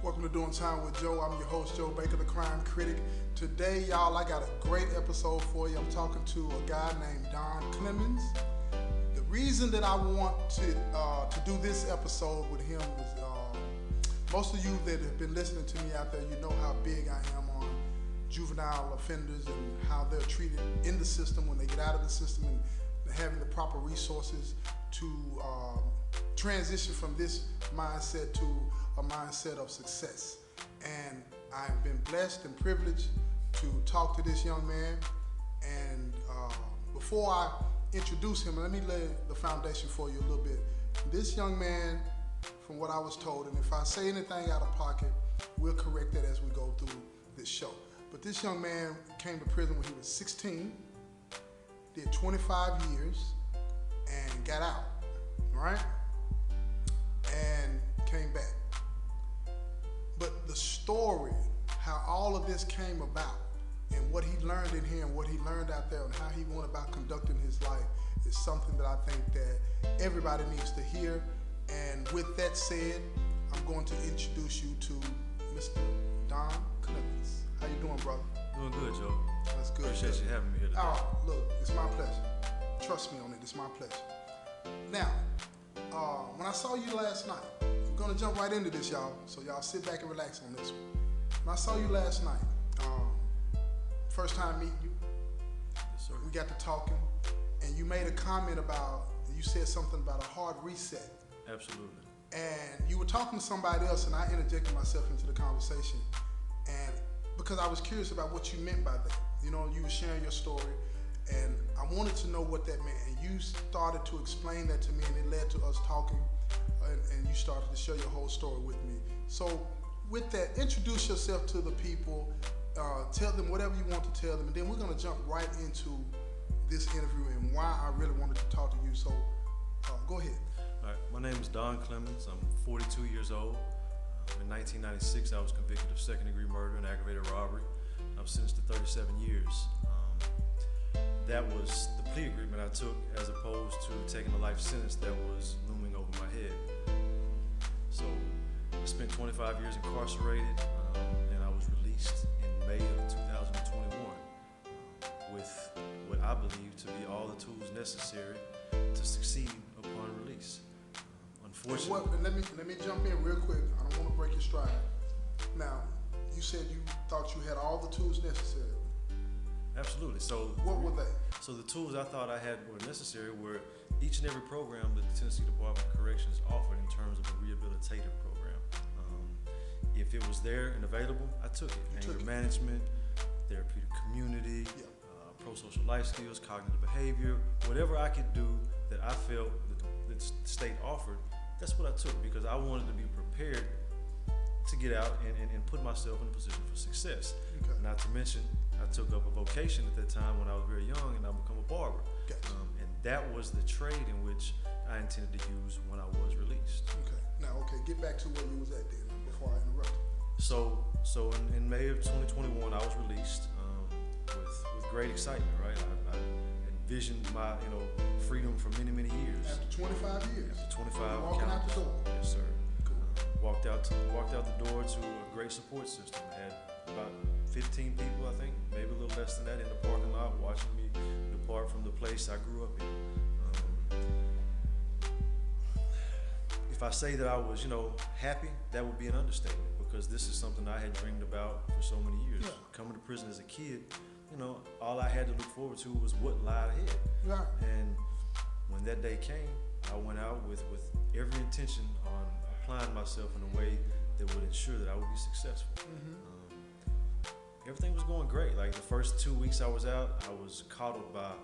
Welcome to Doing Time with Joe. I'm your host, Joe Baker, the crime critic. Today, y'all, I got a great episode for you. I'm talking to a guy named Don Clemens. The reason that I want to do this episode with him is most of you that have been listening to me out there, you know how big I am on juvenile offenders and how they're treated in the system when they get out of the system, and having the proper resources to transition from this mindset to a mindset of success. And I've been blessed and privileged to talk to this young man. And before I introduce him, let me lay the foundation for you a little bit. This young man, from what I was told, and if I say anything out of pocket, we'll correct that as we go through this show. But this young man came to prison when he was 16, did 25 years, and got out, right? And came back. But the story, how all of this came about, and what he learned in here and what he learned out there and how he went about conducting his life is something that I think that everybody needs to hear. And with that said, I'm going to introduce you to Mr. Don Clemens. How you doing, brother? Doing good, Joe. That's good. Appreciate you having me here today. Oh, look, it's my pleasure. Trust me on it, it's my pleasure. Now, when I saw you last night, I'm gonna jump right into this, y'all. So y'all sit back and relax on this one. When I saw you last night, first time meeting you, Yes, sir. we got to talking, and you made a comment about, you said something about a hard reset. Absolutely. And you were talking to somebody else, and I interjected myself into the conversation, and because I was curious about what you meant by that. You know, you were sharing your story, and I wanted to know what that meant. And you started to explain that to me, and it led to us talking, and you started to share your whole story with me. So with that, introduce yourself to the people, tell them whatever you want to tell them, and then we're going to jump right into this interview and why I really wanted to talk to you. So go ahead. All right. My name is Don Clemens. I'm 42 years old. In 1996, I was convicted of second-degree murder and aggravated robbery. I was sentenced to 37 years. That was the plea agreement I took, as opposed to taking a life sentence that was looming over my head. So I spent 25 years incarcerated, and I was released in May of 2021 with what I believe to be all the tools necessary to succeed upon release. Unfortunately, Let me jump in real quick. I don't want to break your stride. Now, you said you thought you had all the tools necessary. absolutely. So What were they? So the tools I thought I had were necessary were each and every program that the Tennessee Department of Corrections offered in terms of a rehabilitative program. If it was there and available, I took it. Anger management, therapeutic community, pro-social life skills, cognitive behavior, whatever I could do that I felt that the state offered, that's what I took, because I wanted to be prepared to get out and put myself in a position for success. Okay. Not to mention, I took up a vocation at that time when I was very young, and I became a barber. Gotcha. And that was the trade in which I intended to use when I was released. Okay. Now, get back to where you was at then before I interrupt. So in May of 2021, I was released with great excitement, right? I envisioned my freedom for many, many years. After 25 years. After 25 walking out the door. Yes, sir. Cool. Walked out the door to a great support system. I had about 15 people, I think, maybe a little less than that, in the parking lot watching me depart from the place I grew up in. If I say that I was, happy, that would be an understatement, because this is something I had dreamed about for so many years. Yeah. Coming to prison as a kid, all I had to look forward to was what lied ahead. Right. And when that day came, I went out with every intention on applying myself in a way that would ensure that I would be successful. Everything was going great. Like the first 2 weeks I was out, I was coddled by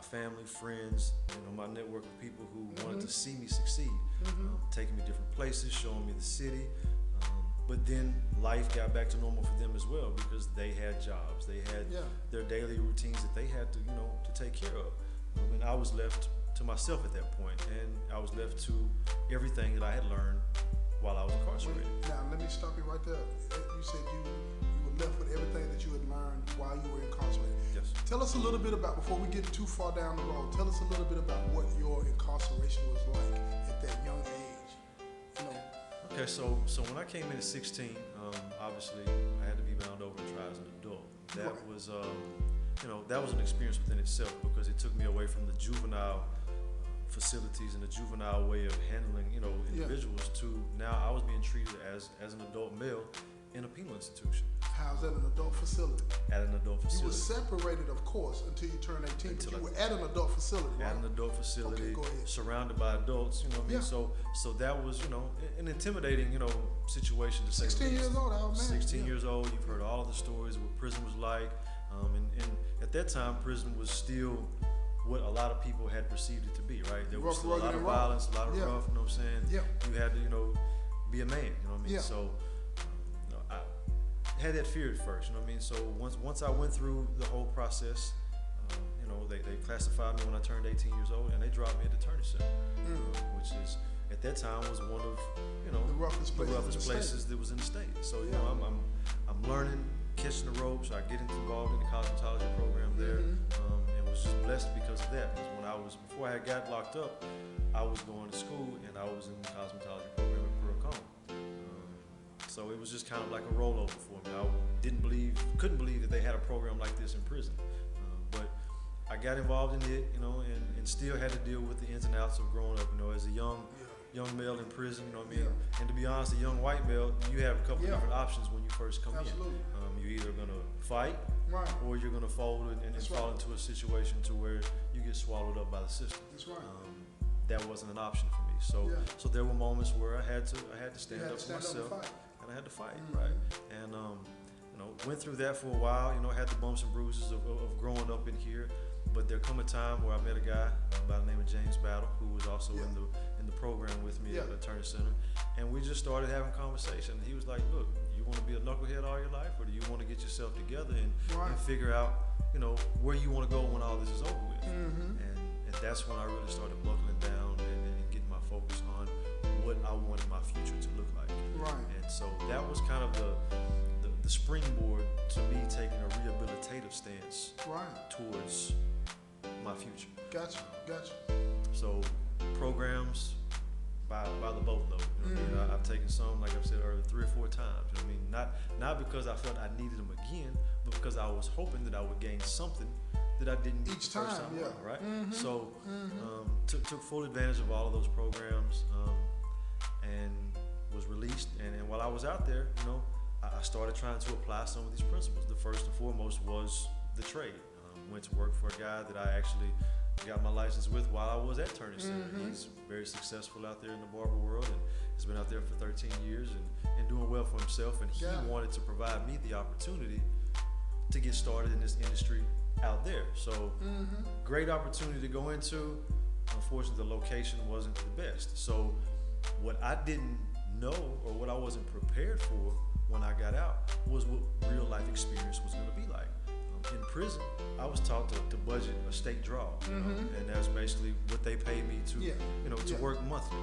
family, friends, my network of people who wanted to see me succeed, taking me different places, showing me the city. But then life got back to normal for them as well, because they had jobs, they had their daily routines that they had to take care of. And I was left to myself at that point, and I was left to everything that I had learned while I was incarcerated. Now, let me stop you right there. You said you were left with everything that you had learned while you were incarcerated. Yes. Tell us a little bit about, before we get too far down the road, tell us a little bit about what your incarceration was like at that young age. Okay, so when I came in at 16, obviously I had to be bound over and tried as an adult. That was that was an experience within itself because it took me away from the juvenile facilities and the juvenile way of handling individuals to now I was being treated as an adult male in a penal institution. How's that an adult facility? At an adult facility. You were separated, of course, until you turned 18, but you were at an adult facility, right? At an adult facility, okay, go ahead. Surrounded by adults, you know what I mean? So that was, an intimidating, situation to say the 16 least. years old, oh man. 16 years old, you've heard all of the stories of what prison was like. And at that time, prison was still what a lot of people had perceived it to be, right? There was still a lot of violence, a lot of rough, you know what I'm saying? Yeah. You had to, be a man, you know what I mean? Yeah. So I had that fear at first, you know what I mean? So once I went through the whole process, they classified me when I turned 18 years old, and they dropped me at the Turner Center, which is at that time was one of the roughest places that was in the state. So I'm learning, catching the ropes. I get involved in the cosmetology program there, and was just blessed because of that. Because before I had got locked up, I was going to school and I was in the cosmetology program at Pearl Cone. So it was just kind of like a rollover for me. I couldn't believe that they had a program like this in prison. But I got involved in it, and still had to deal with the ins and outs of growing up, as a young male in prison, you know what I mean? Yeah. And to be honest, a young white male, you have a couple of different options when you first come Absolutely. in. You're either gonna fight, right, or you're gonna fold and fall into a situation to where you get swallowed up by the system. That's right. That wasn't an option for me. So there were moments where I had to stand up for myself, and I had to fight, right? And went through that for a while. Had the bumps and bruises of growing up in here. But there come a time where I met a guy by the name of James Battle, who was also in the program with me at the Turner Center, and we just started having conversation. He was like, "Look, you want to be a knucklehead all your life, or do you want to get yourself together and figure out, where you want to go when all this is over with?" And that's when I really started buckling down and getting my focus on what I wanted my future to look like. Right. And so that was kind of the springboard to me taking a rehabilitative stance towards my future. Gotcha. So programs by the boatload. I've taken some, like I've said earlier, 3 or 4 times. Not because I felt I needed them again, but because I was hoping that I would gain something that I didn't get each the first time. Yeah. Right. So took full advantage of all of those programs, and was released. And while I was out there, I started trying to apply some of these principles. The first and foremost was the trade. Went to work for a guy that I actually got my license with while I was at Turner Center. He's very successful out there in the barber world and has been out there for 13 years and doing well for himself. And he wanted to provide me the opportunity to get started in this industry out there. So great opportunity to go into. Unfortunately, the location wasn't the best. So what I didn't know or what I wasn't prepared for when I got out was what real life experience was going to be like. In prison, I was taught to budget a state draw, and that's basically what they pay me to work monthly.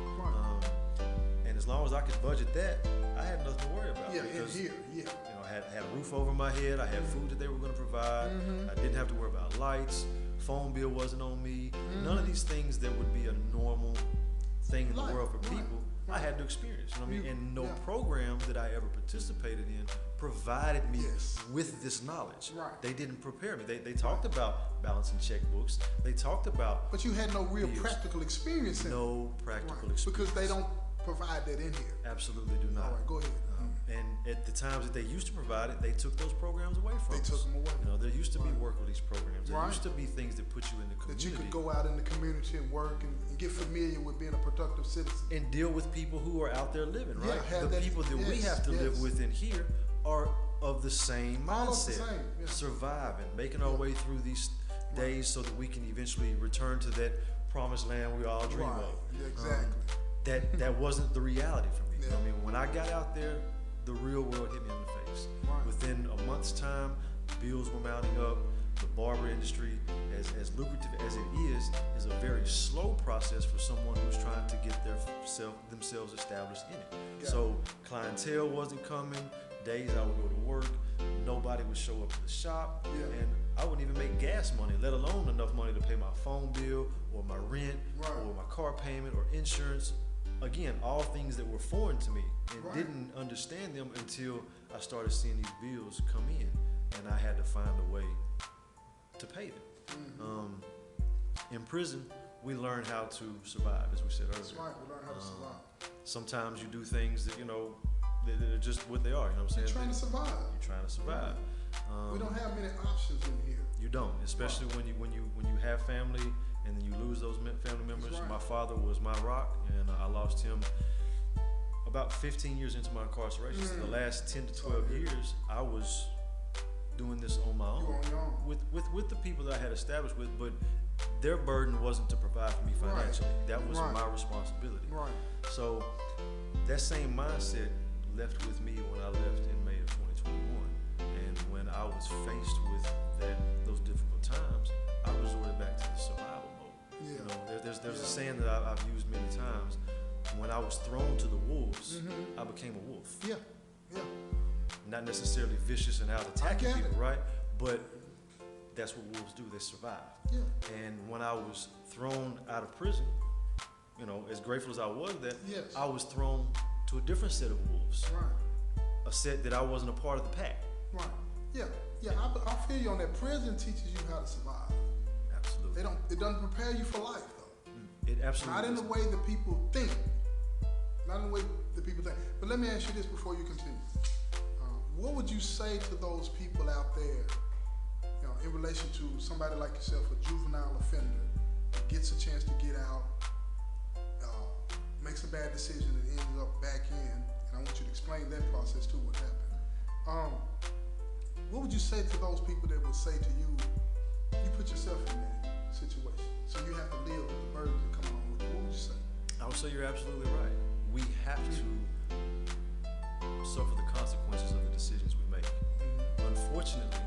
And as long as I could budget that, I had nothing to worry about. Because, I had a roof over my head. I had food that they were going to provide. I didn't have to worry about lights. Phone bill wasn't on me. None of these things that would be a normal thing in the world for people. I had to experience, and no program that I ever participated in provided me with this knowledge. Right. They didn't prepare me. They talked about balancing checkbooks. They talked about. But you had no real practical experience in it. No practical experience. Because they don't provide that in here. Absolutely do not. All right, go ahead. And at the times that they used to provide it, they took those programs away from us. They took them away. There used to be work release programs. There used to be things that put you in the community. That you could go out in the community and work and get familiar with being a productive citizen. And deal with people who are out there living, right? The people that we have to live with in here are of the same mindset. Surviving, making our way through these days so that we can eventually return to that promised land we all dream of. Exactly. That wasn't the reality for me. When I got out there, the real world hit me in the face. Within a month's time, bills were mounting up. The barber industry, as lucrative as it is a very slow process for someone who's trying to get themselves established in it. So clientele wasn't coming. Days I would go to work, nobody would show up to the shop, and I wouldn't even make gas money, let alone enough money to pay my phone bill or my rent or my car payment or insurance. again, all things that were foreign to me, and Right. didn't understand them until I started seeing these bills come in, and I had to find a way to pay them. In prison, we learn how to survive, as we said earlier. That's right. We learn how to survive. Sometimes you do things that, that are just what they are. You know what I'm saying? You're trying to survive. You're trying to survive. We don't have many options in here. You don't, especially when you have family and then you lose those family members. Right. My father was my rock, and I lost him about 15 years into my incarceration. So the last 10 to 12 years, I was doing this on my own, You're on your own. with the people that I had established with, but their burden wasn't to provide for me financially. That was Right. my responsibility. Right. So that same mindset left with me when I left in May of 2021. And when I was faced with those difficult times, I resorted back to the survival mode. Yeah. You know, there's a saying that I've used many times. When I was thrown to the wolves, I became a wolf. Yeah. Yeah. Not necessarily vicious and out attacking get it. people, right? But that's what wolves do. They survive. Yeah. And when I was thrown out of prison, as grateful as I was that, Yes. I was thrown to a different set of wolves, Right. a set that I wasn't a part of the pack. Right. Yeah. Yeah. I feel you on that. Prison teaches you how to survive. Absolutely. It doesn't prepare you for life though. It absolutely Not in the doesn't. way that people think. Not in the way that people think. But let me ask you this before you continue. What would you say to those people out there, in relation to somebody like yourself, a juvenile offender, that gets a chance to get out, makes a bad decision and ends up back in, and I want you to explain that process too, what happened. What would you say to those people that would say to you, you put yourself in that situation, so you have to live with the burdens that come along with it? What would you say? I would say you're absolutely right. We have to suffer the consequences of the decisions we make. Unfortunately,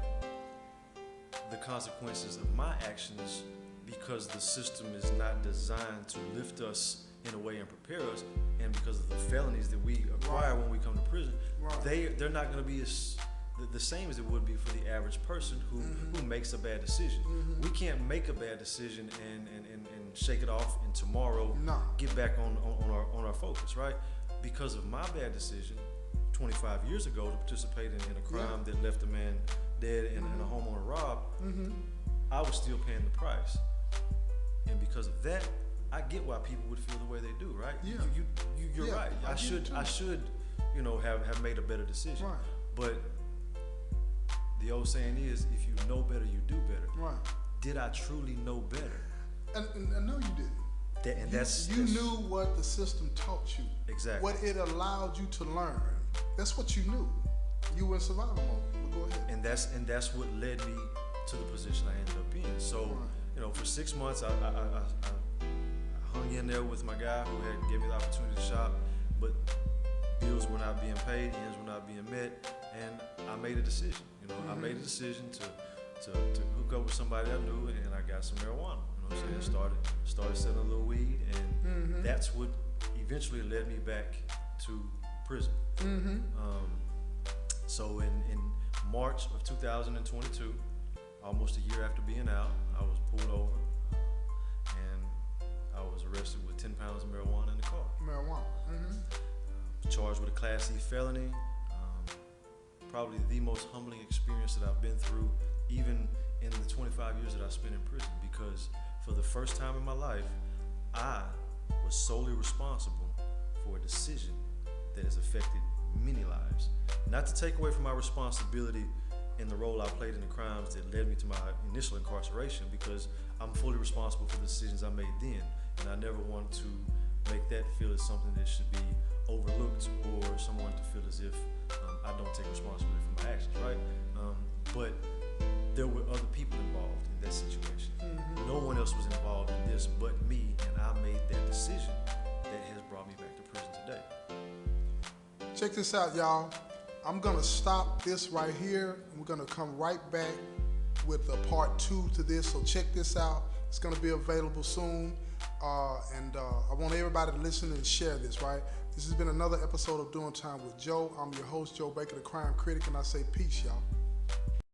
the consequences of my actions, because the system is not designed to lift us in a way and prepare us, and because of the felonies that we acquire when we come to prison, they're not going to be the same as it would be for the average person who makes a bad decision. We can't make a bad decision and shake it off and tomorrow get back on our focus, right? Because of my bad decision 25 years ago to participate in a crime that left a man dead and a homeowner robbed, I was still paying the price. And because of that, I get why people would feel the way they do, right? Yeah. You're right. I should have made a better decision. Right. But the old saying is, if you know better, you do better. Right. Did I truly know better? And no, you didn't. You knew what the system taught you. Exactly. What it allowed you to learn. That's what you knew. You were in survival mode. But go ahead. And that's what led me to the position I ended up in. So, for 6 months, I hung in there with my guy who had gave me the opportunity to shop, but bills were not being paid, ends were not being met, and I made a decision. I made a decision to hook up with somebody I knew, and I got some marijuana. You know what I'm saying? Started selling a little weed, and that's what eventually led me back to prison. So in March of 2022, almost a year after being out, I was pulled over, and I was arrested with 10 pounds of marijuana in the car. Marijuana. Charged with a Class C felony. Probably the most humbling experience that I've been through, even in the 25 years that I spent in prison, because for the first time in my life, I was solely responsible for a decision that has affected many lives. Not to take away from my responsibility in the role I played in the crimes that led me to my initial incarceration, because I'm fully responsible for the decisions I made then, and I never want to make that feel as something that should be overlooked or someone to feel as if I don't take responsibility for my actions, right? But there were other people involved in that situation. No one else was involved in this but me, and I made that decision that has brought me back to prison today. Check this out, y'all. I'm gonna stop this right here. We're gonna come right back with a part 2 to this, so check this out. It's gonna be available soon. And I want everybody to listen and share this, right? This has been another episode of Doing Time with Joe. I'm your host, Joe Baker, the Crime Critic, and I say peace, y'all.